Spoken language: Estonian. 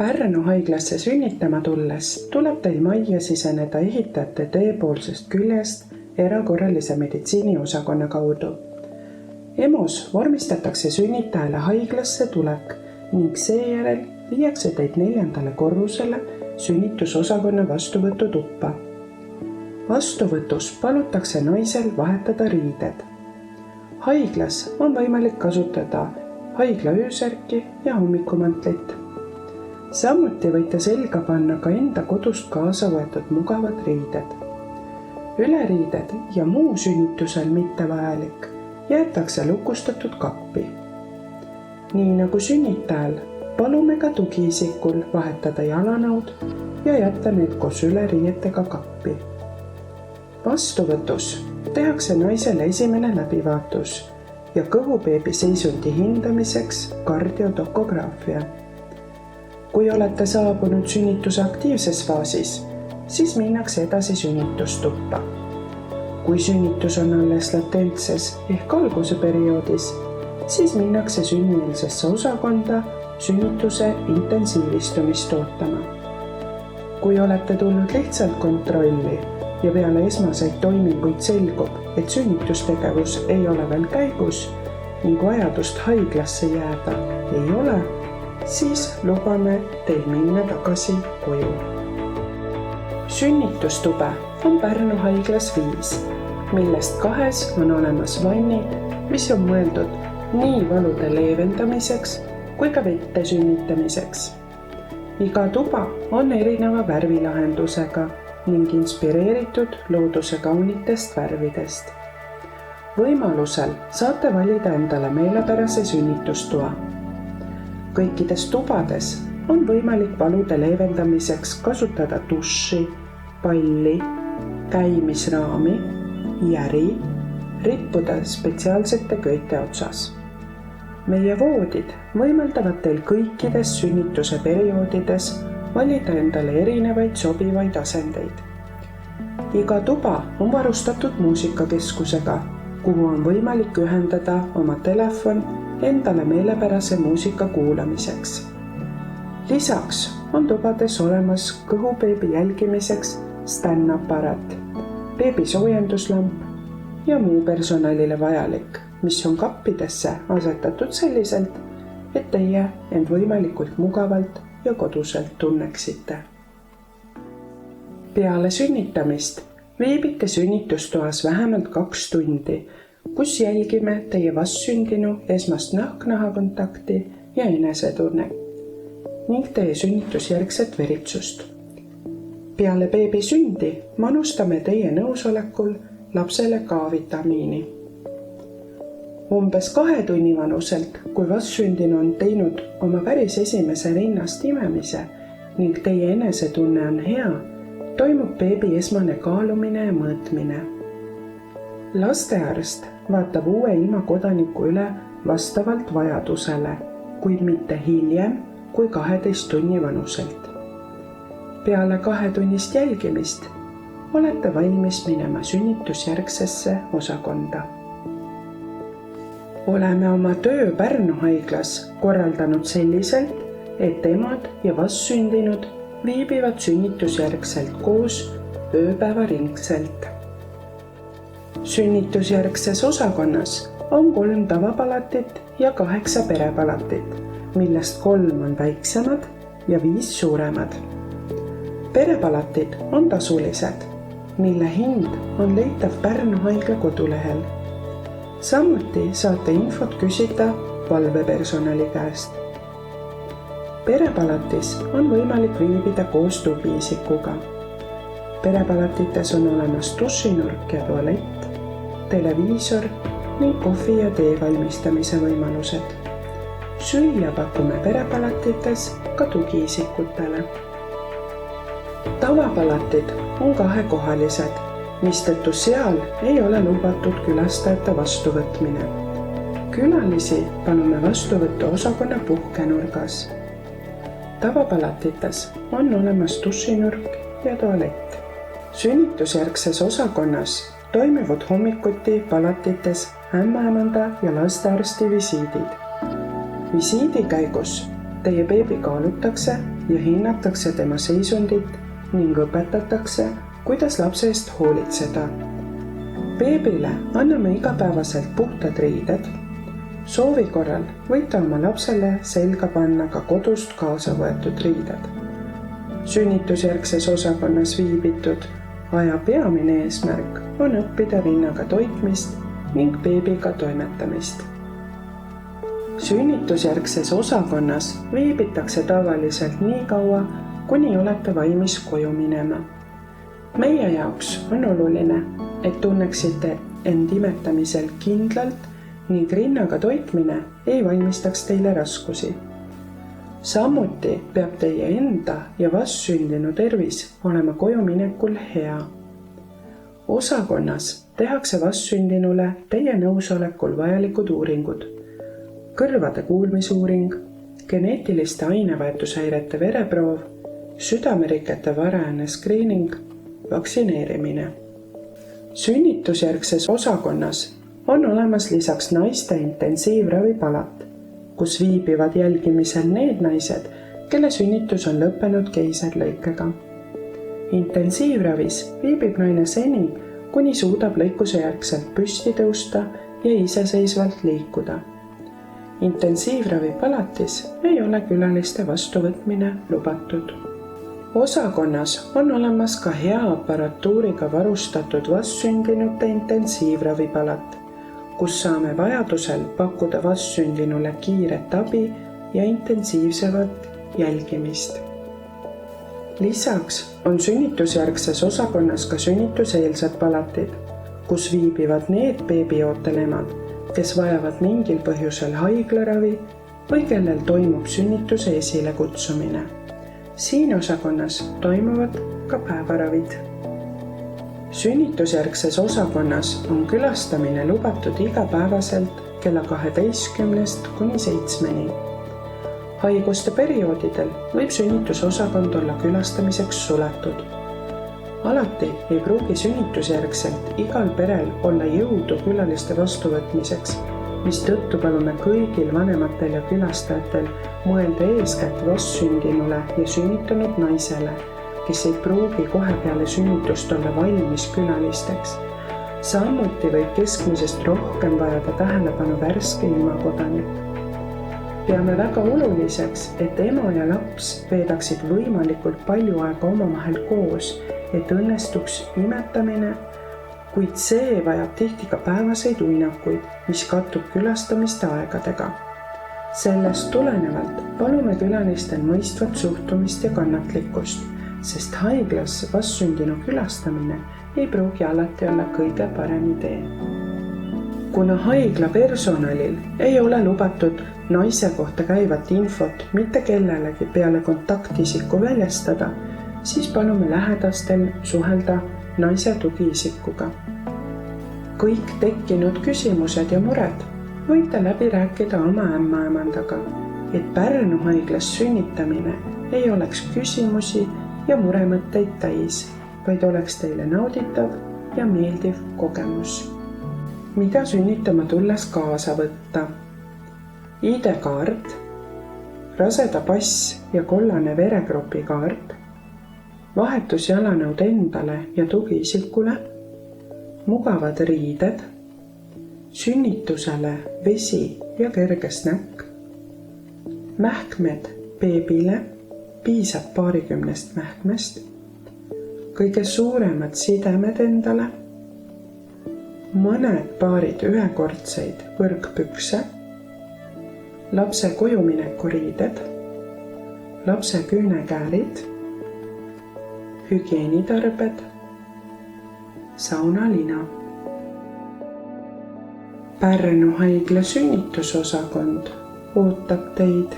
Pärnu haiglasse sünnitama tulles tuleb teil majja siseneda ehitajate teepoolsest küljest erakorralise meditsiini osakonna kaudu. EMO-s vormistatakse sünnitajale haiglasse tulek ning seejärel viiakse teid 4. korrusele sünnitusosakonna vastuvõtutuppa. Vastuvõtus palutakse naisel vahetada riided. Haiglas on võimalik kasutada haigla öösärki ja hommikumantlit. Samuti võite selga panna ka enda kodust kaasa võetud mugavad riided. Üleriided ja muu sünnitusel mittevajalik jäetakse lukustatud kappi. Nii nagu sünnitajal, palume ka tugiisikul vahetada jalanõud ja jätta need koos üleriietega kappi. Vastuvõtus tehakse naisele esimene läbivaatus ja kõhubeebi seisundi hindamiseks kardiotokograafia. Kui olete saabunud sünnituse aktiivses faasis, siis minnakse edasi sünnitustuppa. Kui sünnitus on alles latentses ehk alguse perioodis, siis minnakse sünnieelsesse osakonda sünnituse intensiivistumist ootama. Kui olete tulnud lihtsalt kontrolli ja peale esmaseid toiminguid selgub, et sünnitustegevus ei ole veel käigus ning vajadust haiglasse jääda ei ole, siis lubame teil minna tagasi koju. Sünnitustube on Pärnu haiglas 5, millest 2 on olemas vannid, mis on mõeldud nii valude leevendamiseks kui ka vette sünnitamiseks. Iga tuba on erineva värvilahendusega ning inspireeritud looduse kaunitest värvidest. Võimalusel saate valida endale meelepärase sünnitustoa. Kõikides tubades on võimalik valude leevendamiseks kasutada duši, palli, käimisraami, järi, rippuda spetsiaalsete köite otsas. Meie voodid võimaldavad teil kõikides sünnituse perioodides valida endale erinevaid sobivaid asendeid. Iga tuba on varustatud muusikakeskusega, kuhu on võimalik ühendada oma telefon endale meelepärase muusika kuulamiseks. Lisaks on tubades olemas kõhubeebi jälgimiseks stänaparaat, beebi soojenduslamp ja muu personalile vajalik, mis on kappidesse asetatud selliselt, et teie end võimalikult mugavalt ja koduselt tunneksite. Peale sünnitamist viibite sünnitustoas vähemalt 2 tundi, kus jälgime teie vastsündinu esmast nahk-nahakontakti ja enesetunnet ning teie sünnitusjärgset veritsust. Peale beebi sündi manustame teie nõusolekul lapsele K-vitamiini. Umbes 2 tunni vanuselt, kui vastsündinu on teinud oma päris esimese rinnast imemise ning teie enesetunne on hea, toimub beebi esmane kaalumine ja mõõtmine. Lastearst vaatab uue ilma kodaniku üle vastavalt vajadusele, kuid mitte hiljem kui 12 tunni vanuselt. Peale 2 tunnist jälgimist olete valmis minema sünnitusjärgsesse osakonda. Oleme oma töö Pärnu haiglas korraldanud selliselt, et emad ja vastsündinud viibivad sünnitusjärgselt koos ööpäevaringselt. Sünnitusjärgses osakonnas on 3 tavapalatit ja 8 perepalatit, millest 3 on väiksemad ja 5 suuremad. Perepalatid on tasulised, mille hind on leitav Pärnu haigla kodulehel. Samuti saate infot küsida valvepersonali käest. Perepalatis on võimalik viibida koos tugiisikuga. Perepalatites on olemas dušinurk ja tualett, televiisor ning kohvi ja tee valmistamise võimalused. Süüa pakume perepalatites ka tugiisikutele. Tavapalatid on 2-kohalised, mistõttu seal ei ole lubatud külastajate vastuvõtmine. Külalisi palume vastuvõtu osakonna puhkenurgas. Tavapalatites on olemas dušinurk ja tualett. Sünnitusjärgses osakonnas toimuvad hommikuti palatites ämmaemanda ja lastearsti visiidid. Visiidi käigus teie beebi kaalutakse ja hinnatakse tema seisundit ning õpetatakse, kuidas lapse eest hoolitseda. Beebile anname igapäevaselt puhtad riided. Soovi korral võite oma lapsele selga panna ka kodust kaasa võetud riided. Sünnitusjärgses osakonnas viibitud aja peamine eesmärk on õppida rinnaga toitmist ning beebiga toimetamist. Sünnitusjärgses osakonnas viibitakse tavaliselt nii kaua, kuni olete valmis koju minema. Meie jaoks on oluline, et tunneksite end imetamisel kindlalt ning rinnaga toitmine ei valmistaks teile raskusi. Samuti peab teie enda ja vastsündinu tervis olema koju minekul hea. Osakonnas tehakse vastsündinule teie nõusolekul vajalikud uuringud. Kõrvade kuulmisuuring, geneetiliste ainevahetushäirete vereproov, südamerikete varajane skriining, vaktsineerimine. Sünnitusjärgses osakonnas on olemas lisaks naiste intensiivravipalat, kus viibivad jälgimisel need naised, kelle sünnitus on lõppenud keisarlõikega. Intensiivravis viibib naine seni, kuni suudab lõikuse järgselt püsti tõusta ja iseseisvalt liikuda. Intensiivravipalatis ei ole külaliste vastuvõtmine lubatud. Osakonnas on olemas ka hea aparatuuriga varustatud vastsündinute intensiivravipalat, kus saame vajadusel pakkuda vastsündinule kiiret abi ja intensiivsemat jälgimist. Lisaks on sünnitusjärgses osakonnas ka sünnituseelsed palatid, kus viibivad need beebiootelemad, kes vajavad mingil põhjusel haiglaravi või kellel toimub sünnituse esilekutsumine. Siin osakonnas toimuvad ka päevaravid. Sünnitusjärgses osakonnas on külastamine lubatud igapäevaselt kella 12 kuni 7. Haiguste perioodidel võib sünnitusosakond olla külastamiseks suletud. Alati ei pruugi sünnitusjärgselt igal perel olla jõudu külaliste vastuvõtmiseks, mistõttu palume kõigil vanematel ja külastajatel mõelda eeskätt vastsündinule ja sünnitanud naisele, kes ei pruugi kohe peale sünnitust olla valmis külalisteks. Samuti võib keskmisest rohkem vajada tähelepanu värske ilmakodanik. Peame väga oluliseks, et ema ja laps veedaksid võimalikult palju aega omavahel koos, et õnnestuks imetamine, kuid see vajab tihti ka päevaseid uinakuid, mis kattub külastamiste aegadega. Sellest tulenevalt palume külalistel mõistvat suhtumist ja kannatlikkust, sest haiglas vastsündinu külastamine ei pruugi alati olla kõige parem idee. Kuna haigla personalil ei ole lubatud naise kohta käivat infot mitte kellelegi peale kontaktisiku väljastada, siis palume lähedastel suhelda naise tugiisikuga. Kõik tekkinud küsimused ja mured võite läbi rääkida oma ämmaemandaga, et Pärnu haiglas sünnitamine ei oleks küsimusi ja muremõtteid täis, vaid oleks teile nauditav ja meeldiv kogemus. Mida sünnitama tulles kaasa võtta? ID-kaart, raseda pass ja kollane veregrupi kaart, vahetusjalanõud endale ja tugiisikule, mugavad riided, sünnitusele vesi ja kerge snäkk, mähkmed beebile, piisab 20 mähkmest, kõige suuremad sidemed endale, mõned paarid ühekordseid võrkpükse, lapse kojumineku riided, lapse küünekäärid, hügieenitarbed, saunalina. Pärnu haigla sünnitusosakond ootab teid